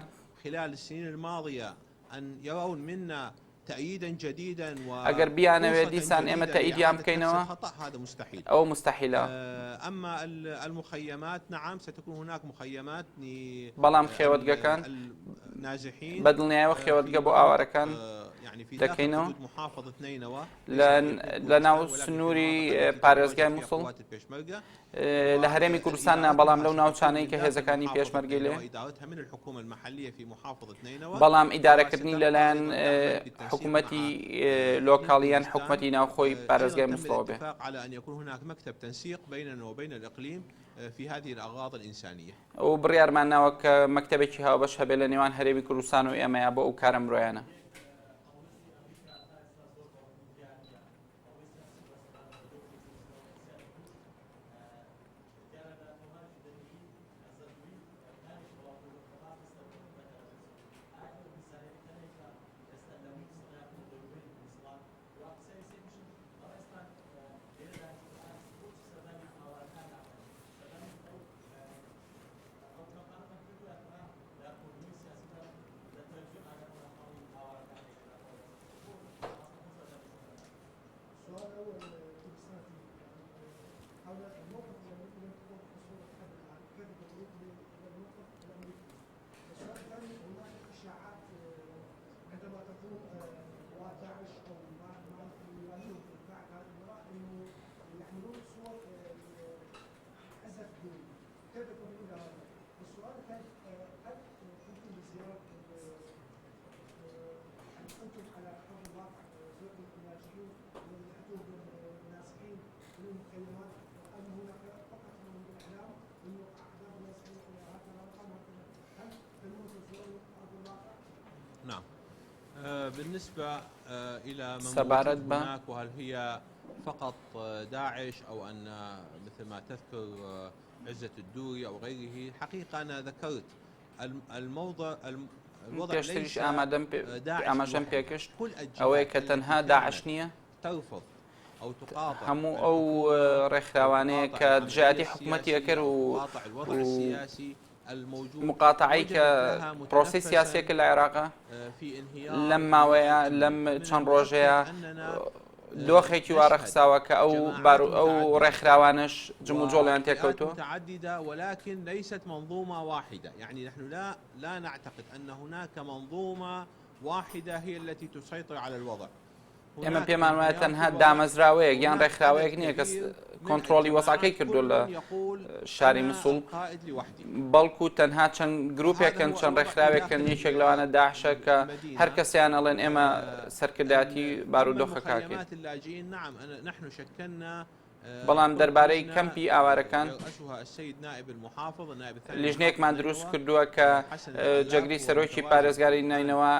ئەگەر بیانەوێت دیسان ئێمە تەئیدیان بکەینەوە ئەو مستحیلە. بەڵام خێوەتگەکان بەدڵنیایەوە خێوەتگە بۆ ئاوارەکان دەکەینەوە لە ناو سنووری پارێزگای مووسڵ لە هەرێمی کوردستانە، بەڵام لەو ناوچانەی کە هێزەکانی پێشمەرگی لێ، بەڵام ئیدارەکردنی لەلایەن حکوومەتی لۆکاڵیان حکوومەتی ناوخۆی پارێزگای مووسڵەوە بێ. ئەو بڕیارمان ناوە کە مەکتەبێکی هاوبەش هەبێت لە نێوان هەرێمی کوردستان و ئێمەیە بۆ ئەو کارە مرۆیانە. نعم. بالنسبة إلى من هناك وهل هي فقط داعش أو أن مثل ما تذكر عزة الدوري أو غيره، حقيقة أنا ذكرت الوضع ليس داعش أو كتنها داعش نية ترفض أو تقاطع همو أو رخوانية كجاتي حكومتي أكر الوضع السياسي مقاطعي كبروسي سياسي كالعراق لما ويا لم تشان روجيا دۆخێکی وارەخساوە کە ئەو ڕێکخراوانش جموجۆڵیان تێکەوتووە متعددة ولكن ليست منظومة واحدة. يعني نحن لا نعتقد أن هناك منظومة واحدة هي التي تسيطر على الوضع. ئێمە پێمان وایە تەنها دامەزراوەیەک یان ڕێکخراوەیەک نییە کە کۆنتترۆلی وەساکەی کردو لە شاری مووسڵ، بەڵکو تەنها چەند گروپێکن چەند ڕێکخراوێکن، یەکێک لەوانە داعشە کە هەر کەسیان ئەڵێن ئێمە سەرکردایەتی بارودۆخەکەکەین. نعم نحن شكلنا بەڵام دەربارەی کەمپی ئاوارەکان يرأسها السيد نائب المحافظ النائب الثاني لیژنەیەکمان دروست کردووە کە جەگری سەرۆکی پارێزگاری ناینەوە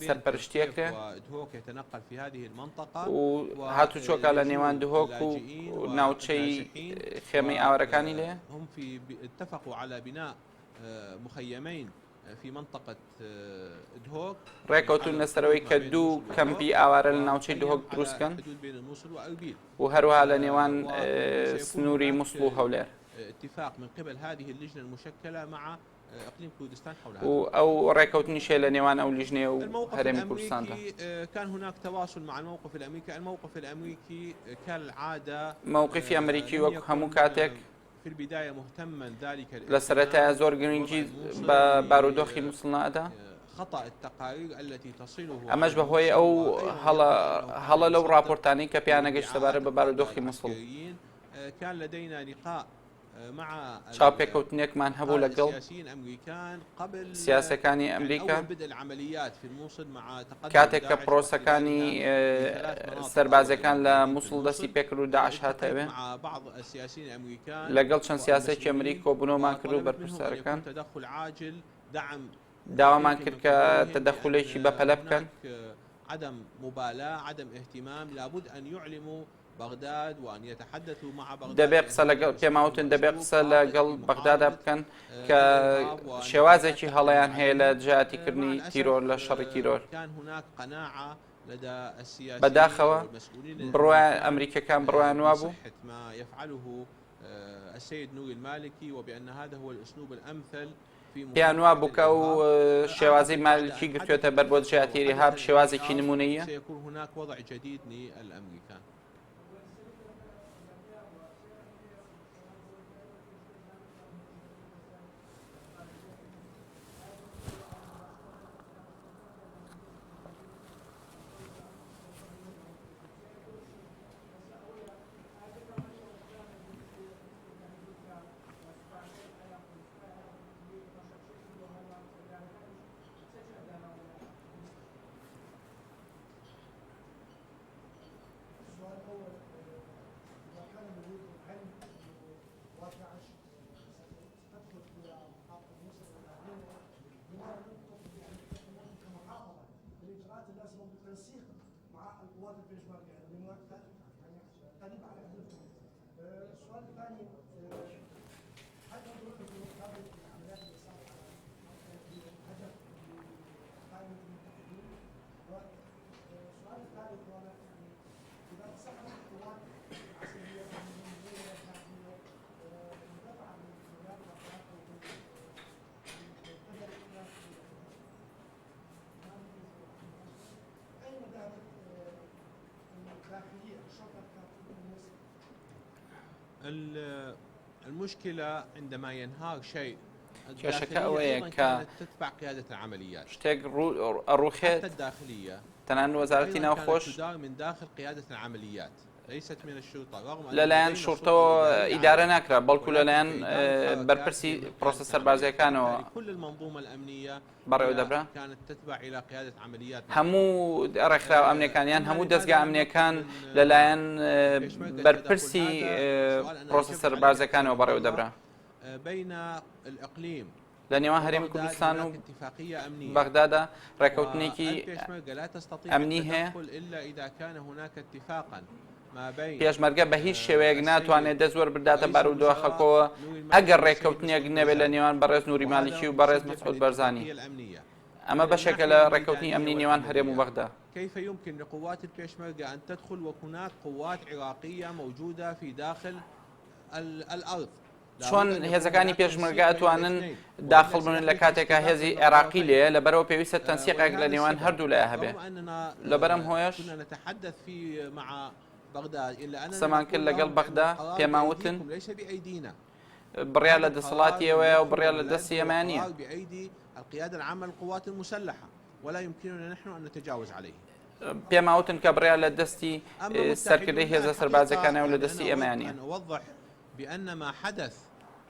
سەرپەرشتیەکرێ ودهوك يتنقل في هذه المنطقة و هاتوچۆکە لە نێوان دهۆک و ناوچەی خێمەی ئاوارەکانی لێ هم اتفقوا على بناء مخيمين في منطقة دهوك ڕێکەوتون لەسەرەوەی کە دوو کەمپی ئاوارە لە ناوچەی دهۆک دروستکەن بين الموصل وأربيل و هەروەها لە نێوان سنووری مووسڵ و هەولێر اتفاق من قبل هذه اللجنة المشكلة مع إقليم كردستان حول هذا. و ئەو ڕێکەوتنیشێ لە نێوان ئەو لیژنێ و هەرێمی کوردستاندا. كان هناك تواصل مع الموقف الأمريكي، الموقف الأمريكي كالعادة موقفی ئەمریکی وەک هەموو کاتێک في البداية مهتما ذلك لە سەرەتایە زۆر گرنگی بە بارودۆخی مووسڵ نادا. خطأ التقارير التي تصله ئەمەش بەهۆی ئەو هەڵە لەو راپۆرتانی کە پیانەگەشت سەبارەت بە بارودۆخی مووسڵ. كان لدينا لقاء مع چاوپێکەوتنێکمان هەبوو لەگەڵ سیاسەکانی ئەمریکا کاتێک کە پرۆسەکانی سەربازەکان لە مووسڵ دەستی پێکرد و داعش هاتەوێ لەگەڵ چەند سیاسێکی ئەمریکا کۆبوونەوەمان کرد و بەرپرسەرەکان داوامان کرد کە تەدەخولێکی بەپەلە بکەن. عدم مبالاة، عدم اهتمام، لابد أن يعلموا بغداد وأن يتحدثوا مع بغداد. دەبێ قسە لەگەڵ پێماوتن دەبێ قسە لەگەڵ بەغدادا بکەن کە شێوازێکی هەڵەیان هەیە لە جیاتیکردنی تیرۆر لە شەڕی تیرۆر. بەداخەوە بڕوایان ئەمریکەکان بڕوایان وا بوو ما يفعله السيد نور المالكي وبأن هذا هو الأسلوب الأمثل پیان وا بووکە و شێوازەی مالکی گرتوێتە بەر بۆ جیاتیری هاب شێوازێکی نمونەیە. سيكون هناك وضع جديد للأمريكان. المشكلة عندما ينهار شيء الداخلية كانت تتبع قيادة العمليات. شتێک ڕوخێت الداخلية تەنان وەزارەتی ناوخۆش تدار من داخل قيادة العمليات ليست من الشرطة، رغم لەلایەن شورتەوە ئیدارە ناکرا بەڵکو لەلایەن بەرپرسی پرۆسە سەربازیەکانەوە كل المنظومة الأمنية بەڕێوە دەبرا. كانت تتبع إلى قيادة عمليات. هەموو ڕێکخراو ئەمنیەکانیان هەموو دەستگا ئەمنیەکان لەلایەن بەرپرسی پرۆسە سەربازەکانەوە بەڕێوە دەبرا. بين الإقليم لە نێوان هەرێمی کوردستان و بەغدادا ڕێکەوتنێکی ئەمنی هەیە. پێشمەرگە بە هیچ شێوەیەک ناتوانێت دەست وەربرداتە بارودۆخەکەوە ئەگەر ڕێکەوتنێک نەبێت لە نێوان بەڕێز نووری مالیکی و بەڕێز مەسعود بەرزانی. ئەمە بەشێکە لە ڕێکەوتنی ئەمنی نێوان هەرێم و بەغدا. كيف يمكن لقوات البيشمركة أن تدخل وهناك قوات عراقية موجودة في داخل الأرض؟ چۆن هێزەکانی پێشمەرگە ئەتوانن داخڵ بن لە کاتێکە هێزی عێراقی لێ لەبەرەوە پێویستە تەنسیقێک لە نێوان هەردوو لای هەبێ. لەبەرەم هۆیش قسەمان کرد لەگەڵ بەغدا پێمان وتن بڕیا لە دەسەڵاتیەوەیە و بڕیا لە دەستی ئێمە نییە. پێمان وتن کە بڕیا لە دەستی سەرکردەی هێزە سەربازەکانە و لە دەستی ئێمە نییە.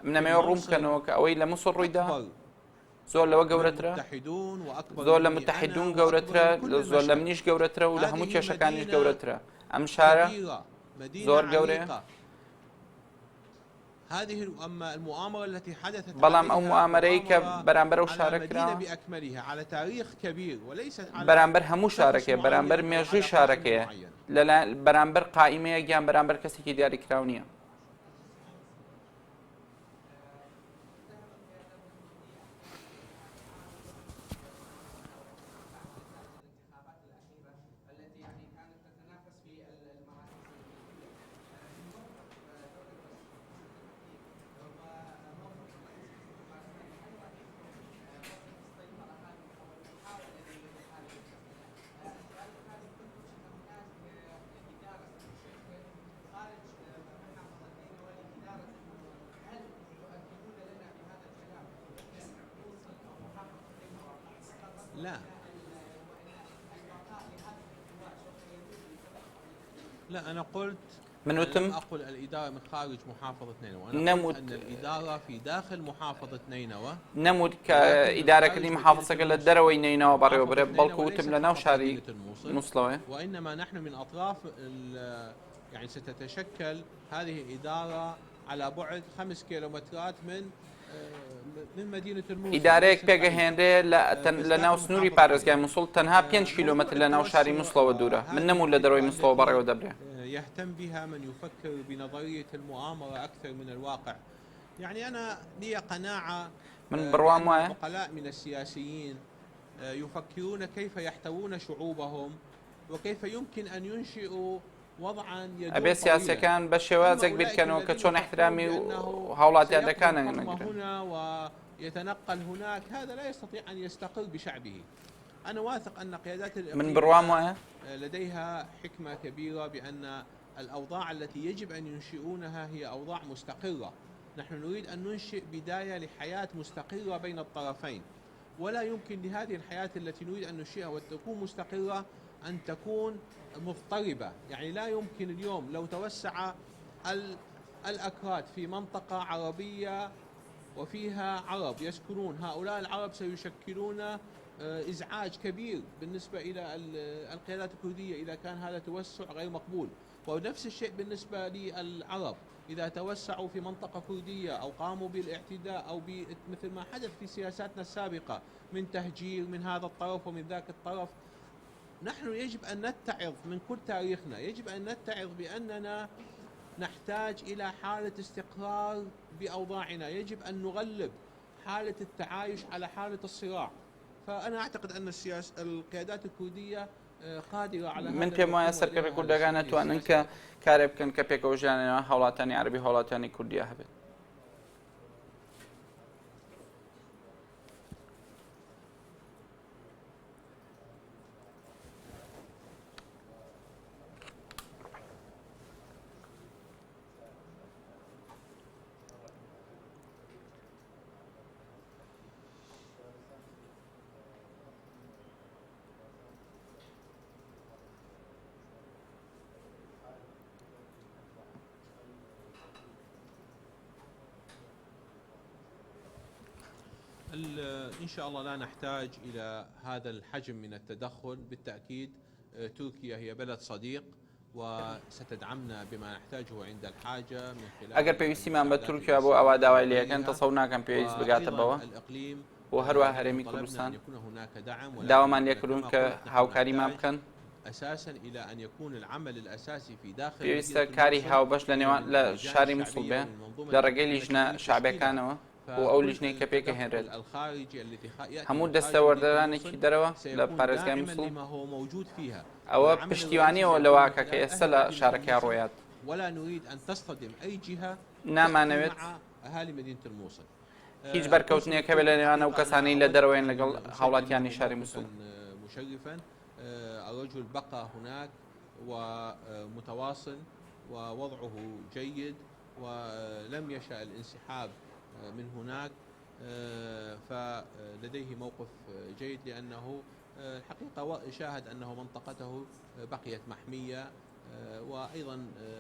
منەمەوە ڕوون بکەنەوە کە ئەوەی لە مووسڵ ڕوویدا زۆر لەوە گەورەترە، زۆر لە متحیدون گەورەترە، زۆر لە منیش گەورەترە و لە هەموو کێشەکانیش گەورەترە. ئەم شارە زۆر گەورەیە هذه أما المؤامرة التي حدثت بەڵام ئەو مؤامرەی کە بەرامبەر ئەو على شارەکراوە المدينة بأكملها على تاريخ كبير وليست على بەرامبەر هەموو شارەکەی بەرامبەر مێژووی شارەکەیە بەرامبەر قائیمەیە گیان بەرامبەر کەسێکی دیاریکراو نییە. لا أنا قلت من لم أقل الإدارة من خارج محافظة نينوى، أنا قلت أن الإدارة في داخل محافظة نينوى نمود كإدارة محافظة للدروي نينوى بريوبري بلكو وتم لنا وشاري موصلوي، وإنما نحن من أطراف يعني ستتشكل هذه الإدارة على بعد 5 كيلومترات من مدينة الموصل. إدارەیەک پێگەهێنرێ لە ناو سنووری پارێزگای مووسڵ تەنها 5 کیلومتر لە ناو شاری مووسڵەوە دوورە، من نەموو لە دەرەوەی مووسڵەوە بەڕێوە دەبرێ. يهتم بها من يفكر بنظرية المؤامرة أكثر من الواقع. يعني أنا لي قناعة من بروام وایە عقلاء من السياسيين يفكرون كيف يحتوون شعوبهم وكيف يمكن أن ينشئوا وضعا ئەبێ سیاسەکان بە شێوازێک بیرکەنەوە کە چۆن احترامی هاوڵاتیان دەکانن هنا ويتنقل هناك، هذا لا يستطيع أن يستقر بشعبه. أنا واثق أن قيادات من بروام وایە لديها حكمة كبيرة بأن الأوضاع التي يجب أن ينشئونها هي أوضاع مستقرة. نحن نريد أن ننشئ بداية لحياة مستقرة بين الطرفين، ولا يمكن لهذه الحياة التي نريد أن ننشئها وتكون مستقرة أن تكون مضطربة. يعني لا يمكن اليوم لو توسع الأكراد في منطقة عربية وفيها عرب يسكنون، هؤلاء العرب سيشكلون إزعاج كبير بالنسبة إلى القيادات الكردية إذا كان هذا توسع غير مقبول، ونفس الشيء بالنسبة للعرب إذا توسعوا في منطقة كردية أو قاموا بالاعتداء أو مثل ما حدث في سياساتنا السابقة من تهجير من هذا الطرف ومن ذاك الطرف. نحن يجب أن نتعظ من كل تاريخنا، يجب أن نتعظ بأننا نحتاج إلى حالة استقرار بأوضاعنا، يجب أن نغلب حالة التعايش على حالة الصراع. فأنا أعتقد أن القيادات الكردية قادرة على من پێم وایە سەرکردە کوردەکان نەتوانن کە کارێ بکەن کە پێکەوەژیانەوە هاوڵاتیانی عەربی هاوڵاتیانی کوردیا هەبێت. إن شاء الله لا نحتاج إلى هذا الحجم من التدخل. بالتأكيد تركيا هي بلد صديق وستدعمنا بما نحتاجه عند الحاجة من خلال ئەگەر پێویستیمان بە تورکیا بۆ ئەوا داوای لێەکەن تەسەوڕ ناکەم پێویست بگاتە بەوە و هەروە هەرێمی کوردستان داوامان لێکردوون کە هاوکاریمان بکەن. أساسا إلى أن يكون العمل الأساسي في داخل پێویستە کاری هاوبەش لە شاری مووسڵ بێ لە ڕێگەی لیژنە شعبەکانەوە و ئەو لیژنەی کە پێکەهێنرێت هەموو دەستەوەردەرانێکی دەرەوە لە پارێزگای مووسڵ ئەوە پشتیوانیەوە لەواکە کە ئێستا لە شارەکەی ڕۆیات نامانەوێت هیچ بەرکەوتنێک هەبێت لە نێوان ئەو کەسانەی لە دەرەوەین لەگەڵ هاوڵاتیانی شاری مووسڵ. الرجل بقى هناك ومتواصل ووضعه جيد ولم يشأ الانسحاب من هناك، فلديه موقف جيد لأنه الحقيقة شاهد أنه منطقته بقيت محمية، وأيضا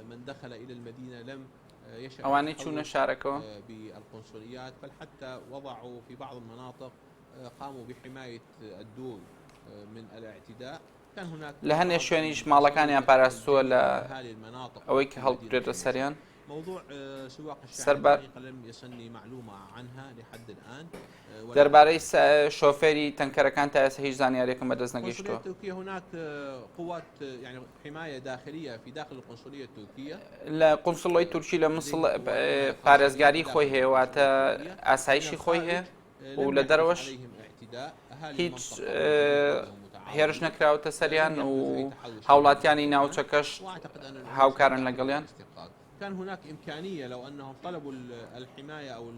من دخل إلى المدينة لم يشأ بالقنصليات، بل حتى وضعوا في بعض المناطق قاموا بحماية الدور من الاعتداء. كان هناك لە هەندێک شوێنیش ماڵەکانیان پاراستووە لە ئەوەی کە هەڵبدرێتە سەریان موضوع سواق الشاحنة سربار. حقيقة لم يصلني معلومة عنها لحد الآن. دەربارەی شۆفێری تەنکەرەکان تا ئێستا هیچ زانیاریێکم بەدەست القنصلية نەگەیشتووە. التركية هناك قوات يعني حماية داخلية في داخل القنصلية التركية. لە قونسڵۆی تورکی لە مسڵ پارێزگاری خۆی هەیەواتە ئاسایشی خۆی هەیە و لە دەرەوەش هیچ هێرش نەکراوەتە سەریان و هاوڵاتیانی ناوچەکەش هاوکارن لەگەڵیان. كان هناك إمكانية لو أنهم طلبوا الحماية أو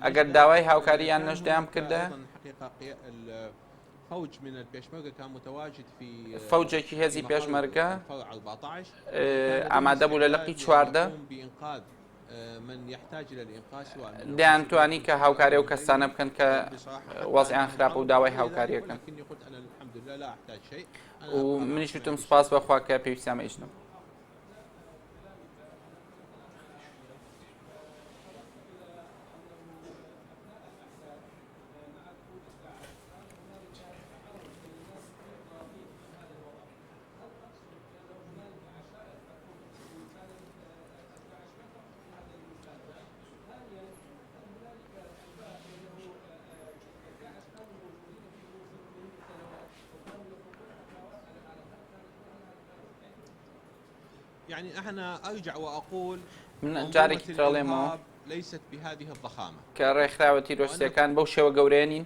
ئەگەر داوای هاوکاریان نەشدەیان کردە حقيقة فوج من البيشمركة كان متواجد في فەوجێکی هێزی پێشمەرگە فرع 14 ئامادە بوو لە لەقی چواردە بإنقاذ من يحتاج إلى الإنقاذ سواء دەیانتوانی کە هاوکاری و کەسانە بکەن کە وەزعیان خراپە و داوای هاوکاریەکەن لكني قلت أنا الحمد لله لا أحتاج شيء. و منیش وتم سپاس بەخوا کە پێویستیان بەیشتم. يعني أنا أرجع وأقول من جارێکی ترەڵێمەوە ليست بهذه الضخامة. کە ڕێکخراوە تیرۆریستەکان بەو شێوە گەورەیە نین.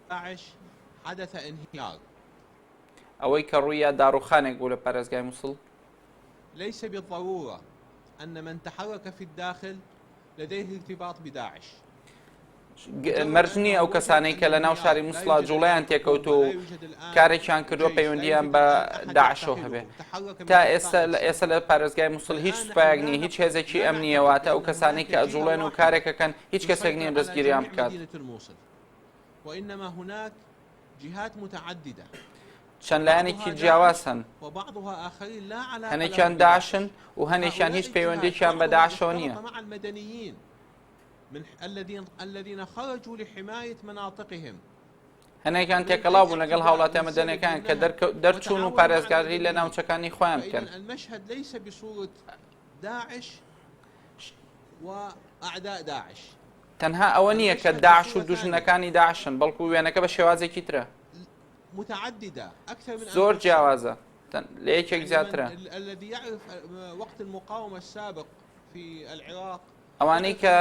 داعش حدث انهيار. ئەوەی کە ڕوویە داڕوخانێک بوو لە پارێزگای مووسڵ. ليس بالضرورة أن من تحرك في الداخل لديه ارتباط بداعش. مەرج نییە ئەو کەسانەی کە لە ناو شاری مووسڵا جوڵیان تێکەوت و کارێکیان کردووە پەیوەندیان بە داعشەوە هەبێ. تا ئێستا لە پارێزگای مووسڵ هیچ سوپایەک نییە، هیچ هێزێکی ئەمنیەواتە ئەو کەسانەی کە ئەجوڵێن و کارێکەکەن هیچ کەسێک نییە دەستگیریان بکات. وإنما هناك جهات متعددة. چەند لایەنێکی جیاواز هەن. وبعضها آخرين لا علاقة هەنێکیان داعشن و هەنێکیان هیچ پەیوەندێکیان بە داعشەوە نییە. مع المدنيين من الذين خرجوا لحماية مناطقهم. هەنێکیان تێکەڵاو بوون لەگەڵ هاوڵاتیان مەدەنیەکان کە دەرچوون و پارێزگاری لە ناوچەکانی خۆیان بکەن. المشهد ليس بصورة داعش وأعداء داعش. تەنها ئەوە نییە کە داعش و دوژمنەکانی داعشن، بەڵکو وێنەکە بە شێوازێکی ترە. متعددة أكثر من زۆر جیاوازە لە یەکێک زیاترە. الذي يعرف وقت المقاومة السابق في العراق ئەوانەی کە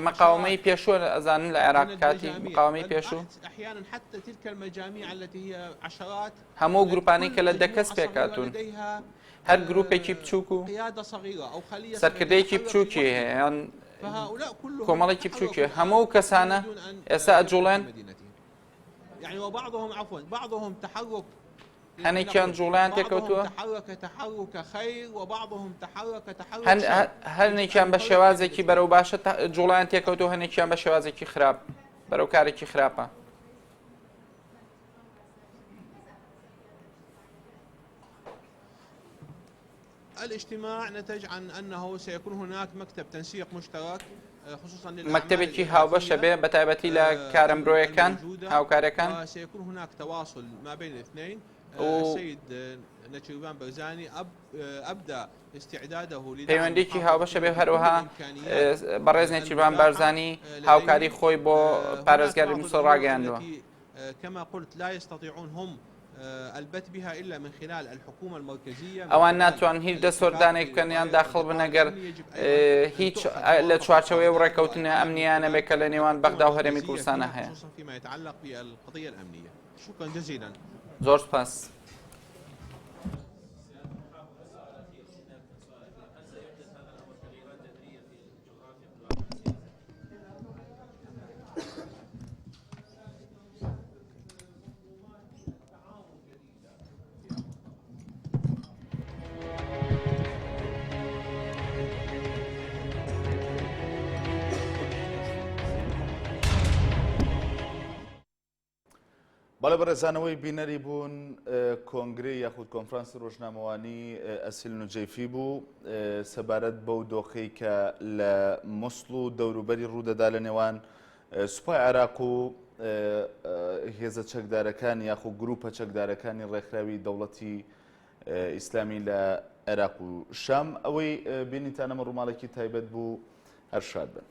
مقاومەی پێشوو ئەزانن لە عێراق کاتی مقاومەی پێشوو أحيانا حتى تلك المجاميع التي هي عشرات هەموو گروپانەی کە لە دەکەس پێکاتون هەر گروپێکی بچووک و سەرکردەیەکی بچووکی هەیە یان کۆمەڵێکی بچووکێ هەموو کەسانە ئێستا ئەجوڵێن يعني وبعضهم عفوا بعضهم تحرك هەنێکیان جوڵیان تێکەوتووە هەنێکیان بە شێوازێکی بەرەو باشە جوڵیان تێکەوتوە هەنێکیان بە شێوازێکی خراپ بەرەو کارێکی خراپە. الاجتماع نتج عن أنه سيكون هناك مكتب تنسيق مشترك خصوصا مەکتەبێکی هاوبەشە بێ بە تایبەتی لە کارمبرۆیەکان هاوکارەکان سيكون هناك تواصل ما بين الاثنين. السيد نەچیروان بەرزانی أبدى استعداده پەیوەندێکی هاوبەشە بێ هەروەها بەڕێز نەچیروان بەرزانی هاوکاری خۆی بۆ پارێزگاری مووسڵ ڕاگەیاندووە. كما قلت لا يستطيعون هم البت بها إلا من خلال الحكومة المركزية. ئەوان ناتوان هیچ دەسوەردانێک بکەن یان داخڵ بن ئەگەر هیچ لە چوارچەوەی و ڕێکەوتنە ئەمنیانە بێ کە لە نێوان بەغدا و هەرێمی کوردستانە هەیە. فيما يتعلق بالقضية الأمنية. شكرا جزيلا. زۆر سپاس. بەڵێ بەڕێزانەوەی بینەری بوون کۆنگرەی یاخود کۆنفرانسی ڕۆژنامەوانی ئەسیل نوجەیفی بوو سەبارەت بەو دۆخەی کە لە مووسڵ و دەوروبەری ڕوودەدا لە نێوان سوپای عێراق و هێزە چەکدارەکان یاخود گروپە چەکدارەکانی ڕێکخراوی دەوڵەتی ئیسلامی لە عێراق و شام ئەوەی بینیتانەمە ڕووماڵێکی تایبەت بوو هەر شاد بن.